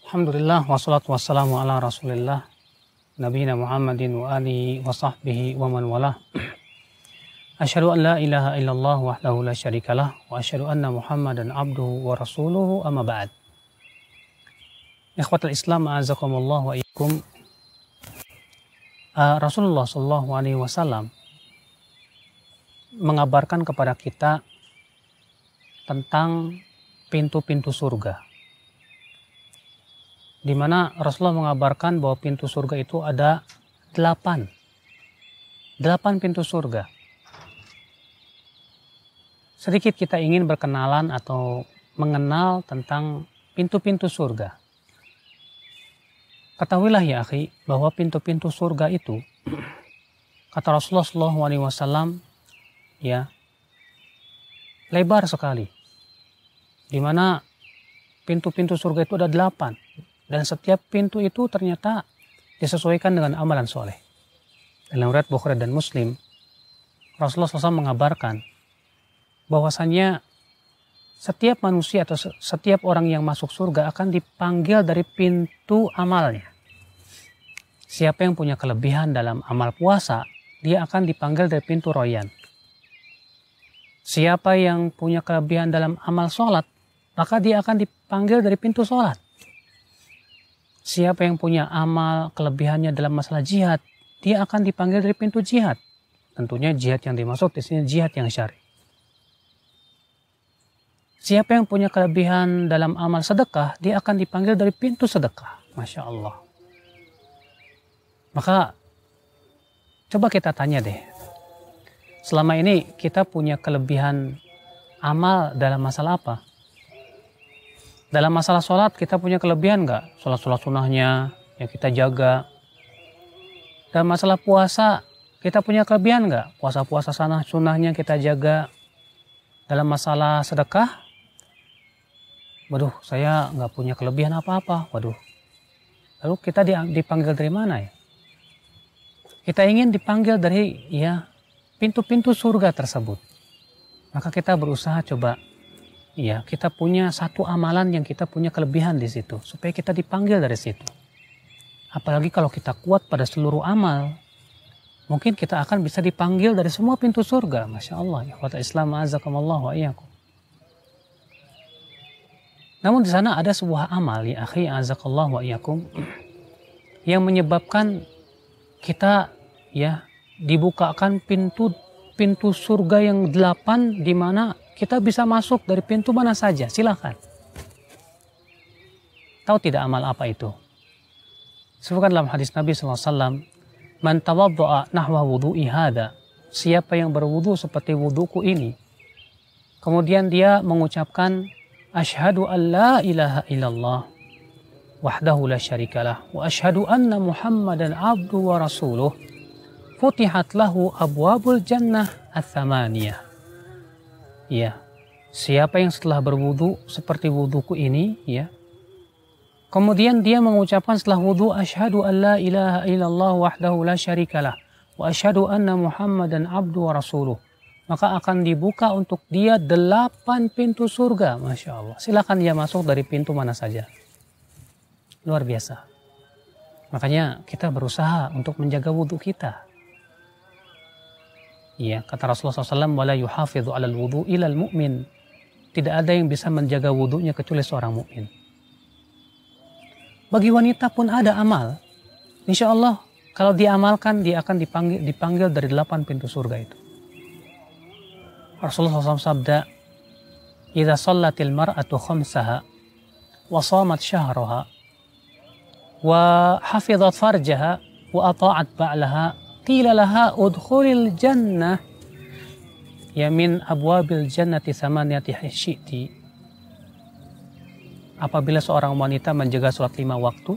Alhamdulillah wassalatu wassalamu ala rasulillah nabiyina Muhammadin wa alihi wa sahbihi wa man walah. Asyhadu an la ilaha illallah wahdahu la syarikalah wa asyhadu anna Muhammadan abduhu wa rasuluhu amma ba'd. Ikhwatul Islam a'azakumullah wa iyyakum. Rasulullah sallallahu alaihi wasallam mengabarkan kepada kita tentang pintu-pintu surga, di mana Rasulullah mengabarkan bahwa pintu surga itu ada 8 pintu surga. Sedikit kita ingin berkenalan atau mengenal tentang pintu-pintu surga. Ketahuilah ya akhi, bahwa pintu-pintu surga itu, kata Rasulullah SAW, ya, lebar sekali. Di mana pintu-pintu surga itu ada 8. Dan setiap pintu itu ternyata disesuaikan dengan amalan soleh. Dalam riwayat Bukhari dan Muslim, Rasulullah SAW mengabarkan bahwasannya setiap manusia atau setiap orang yang masuk surga akan dipanggil dari pintu amalnya. Siapa yang punya kelebihan dalam amal puasa, dia akan dipanggil dari pintu royan. Siapa yang punya kelebihan dalam amal sholat, maka dia akan dipanggil dari pintu sholat. Siapa yang punya amal kelebihannya dalam masalah jihad, dia akan dipanggil dari pintu jihad. Tentunya jihad yang dimaksud di sini jihad yang syar'i. Siapa yang punya kelebihan dalam amal sedekah, dia akan dipanggil dari pintu sedekah. Masya Allah. Maka coba kita tanya deh. Selama ini kita punya kelebihan amal dalam masalah apa? Dalam masalah sholat kita punya kelebihan nggak? Sholat sunnahnya yang kita jaga. Dalam masalah puasa kita punya kelebihan nggak? Puasa sunnahnya kita jaga. Dalam masalah sedekah, waduh saya nggak punya kelebihan apa-apa. Waduh. Lalu kita dipanggil dari mana ya? Kita ingin dipanggil dari ya pintu-pintu surga tersebut. Maka kita berusaha coba. Ya, kita punya satu amalan yang kita punya kelebihan di situ, supaya kita dipanggil dari situ. Apalagi kalau kita kuat pada seluruh amal, mungkin kita akan bisa dipanggil dari semua pintu surga. Masya Allah, ikhwatul Islam a'azakumullah wa iyyakum. Namun di sana ada sebuah amal ya akhi a'azakallah wa iyyakum, yang menyebabkan kita ya dibukakan pintu surga yang 8, di mana kita bisa masuk dari pintu mana saja, silakan. Tahu tidak amal apa itu? Disebutkan dalam hadis Nabi SAW, man tawadda'a nahwa wudu'i hada, siapa yang berwudu seperti wuduku ini, kemudian dia mengucapkan asyhadu an la ilaha illallah wahdahu la syarikalah wa asyhadu anna Muhammadan abdu wa rasuluh, futihat lahu abwabul jannah ats-tsamaniyah. Ya, siapa yang setelah berwudu seperti wuduku ini, ya, kemudian dia mengucapkan setelah wudu asyhadu an la ilaha illallah wahdahu la syarikalah wa asyhadu anna Muhammadan abdu wa rasuluh, maka akan dibuka untuk dia 8 pintu surga. Masya Allah. Silakan dia masuk dari pintu mana saja. Luar biasa. Makanya kita berusaha untuk menjaga wudu kita. Ya, kata Rasulullah SAW, wala yuhafidhu alal wudu ilal mu'min. Tidak ada yang bisa menjaga wudunya kecuali seorang mukmin. Bagi wanita pun ada amal. Insya Allah kalau diamalkan dia akan dipanggil dari 8 pintu surga itu. Rasulullah SAW sabda, idza shallatil mar'atu khamsaha wa shamat syahraha wa hafizat farjaha wa ata'at ba'laha qila laha udkhulil jannah ya min abwabil jannati tsamaniyati syi'ti. Apabila seorang wanita menjaga sholat 5 waktu,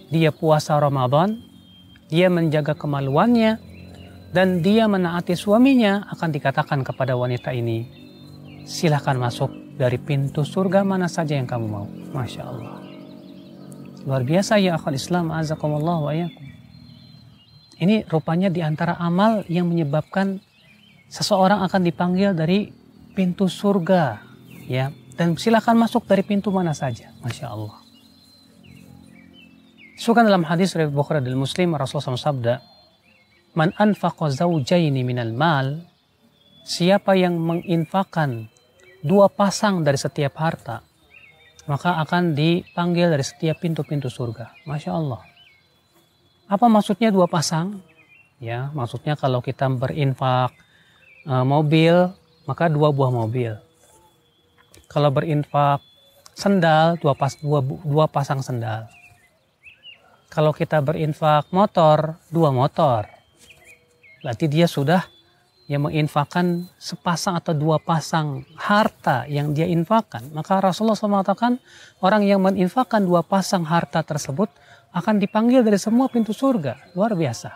dia puasa Ramadan, dia menjaga kemaluannya, dan dia menaati suaminya, akan dikatakan kepada wanita ini, silahkan masuk dari pintu surga mana saja yang kamu mau. Masya Allah. Luar biasa ya akhwal Islam a'azakumullah wa iyyakum. Ini rupanya di antara amal yang menyebabkan seseorang akan dipanggil dari pintu surga, ya, dan silakan masuk dari pintu mana saja. Masya Allah. Sukan dalam hadis riwayat Bukhari dan Muslim, Rasulullah SAW sabda, "Man anfaqa zawjaini minal mal," siapa yang menginfakkan dua pasang dari setiap harta, maka akan dipanggil dari setiap pintu-pintu surga. Masya Allah. Apa maksudnya dua pasang? Ya, maksudnya kalau kita berinfak mobil, maka dua buah mobil. Kalau berinfak sendal, dua pasang sendal. Kalau kita berinfak motor, dua motor. Berarti dia sudah yang menginfakkan sepasang atau dua pasang harta yang dia infakkan. Maka Rasulullah SAW mengatakan orang yang menginfakkan dua pasang harta tersebut akan dipanggil dari semua pintu surga. Luar biasa.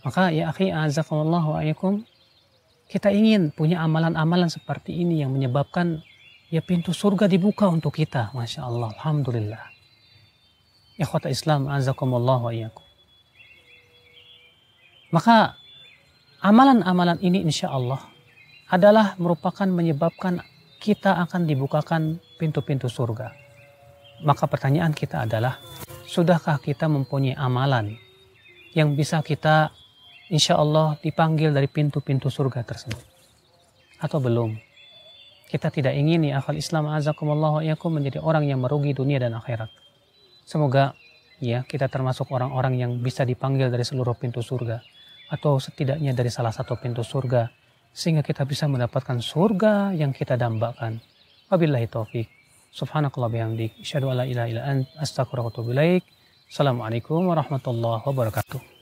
Maka ya akhi azakumullah wa ayyakum, kita ingin punya amalan-amalan seperti ini yang menyebabkan ya pintu surga dibuka untuk kita. Masya Allah, alhamdulillah. Ikhwata Islam azakumullah wa ayyakum. Maka amalan-amalan ini insya Allah adalah merupakan menyebabkan kita akan dibukakan pintu-pintu surga. Maka pertanyaan kita adalah, sudahkah kita mempunyai amalan yang bisa kita insya Allah dipanggil dari pintu-pintu surga tersebut? Atau belum? Kita tidak ingin ya akhal Islam azakumullah wa iyyakum menjadi orang yang merugi dunia dan akhirat. Semoga ya kita termasuk orang-orang yang bisa dipanggil dari seluruh pintu surga, atau setidaknya dari salah satu pintu surga, sehingga kita bisa mendapatkan surga yang kita dambakan. Wabillahi taufik. Subhanakallah bihamdik. Asyhadu an la ilaha illa anta, astaghfiruka wa atubu ilaik. Assalamualaikum warahmatullahi wabarakatuh.